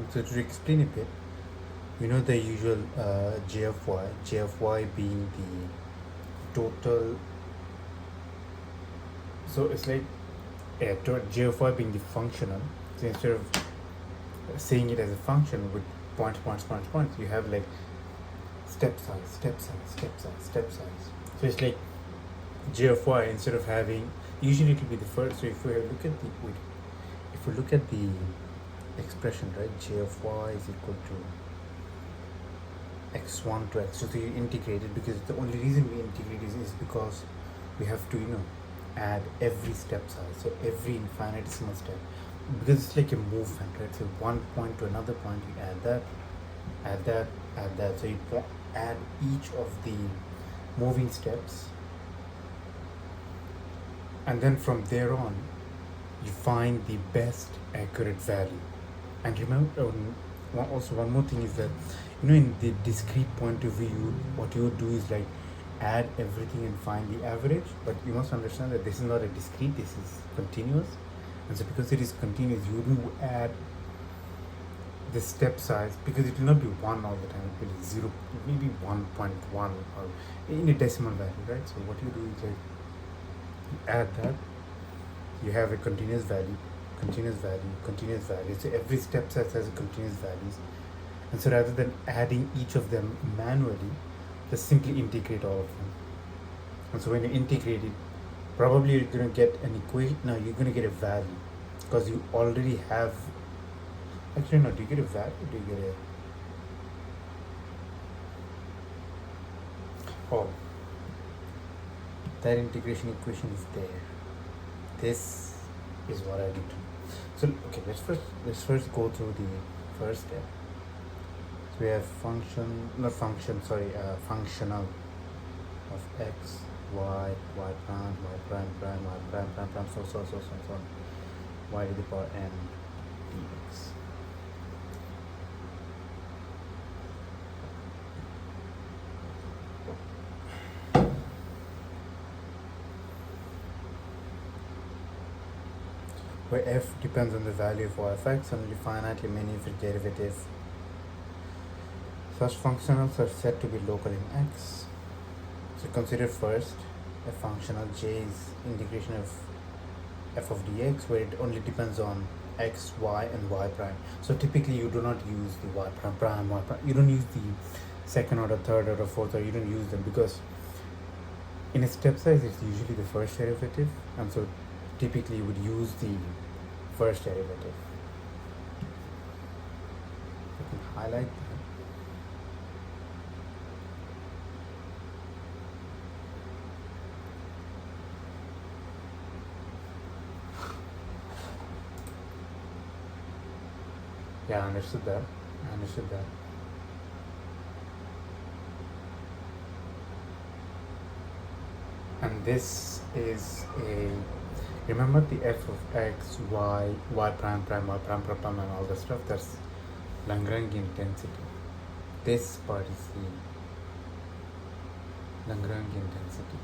So to explain a bit, the usual GFY being the total. So it's like GFY being the functional. So instead of saying it as a function with points, you have like step size, step size, step size, step size. So it's like GFY instead of having, usually it will be the first. So if we look at the wait, if we look at the expression, right, GFY is equal to x1 to x2, so you integrate it, because the only reason we integrate is because we have to add every step size, so every infinitesimal step, because it's like a movement, right? So one point to another point, you add that, add that, add that, so you add each of the moving steps, and then from there on you find the best accurate value. And remember, also one more thing is that in the discrete point of view, what you would do is like add everything and find the average, but you must understand that this is not a discrete, this is continuous. And so because it is continuous, you wouldn't add the step size, because it will not be 1 all the time, it will be 0, maybe 1.1 or in a decimal value, right? So what you do is like you add that, you have a continuous value, continuous value, continuous value. So every step size has a continuous values. And so rather than adding each of them manually, just simply integrate all of them. And so when you integrate it, probably you're going to get an equation. No, you're going to get a value, because you already have. Actually, no, do you get a value? Do you get a. Oh, that integration equation is there. This is what I need to do. So, okay, let's first go through the first step. So we have functional of x, y, y prime, y prime, prime, y prime, prime, prime, so on, y to the power n dx. Where f depends on the value of y of x and only finitely many of its derivatives. Such functionals are said to be local in x. So consider first a functional j is integration of f of dx, where it only depends on x, y, and y prime. So typically you do not use the y prime, y prime. You don't use the second order, third order, fourth order. You don't use them, because in a step size it's usually the first derivative, and so typically you would use the first derivative. I can highlight that. Yeah, I understood that. And this is a, remember the f of x, y, y prime, prime, y prime, prime, and all the stuff, that's Lagrange intensity. This part is the Lagrange intensity.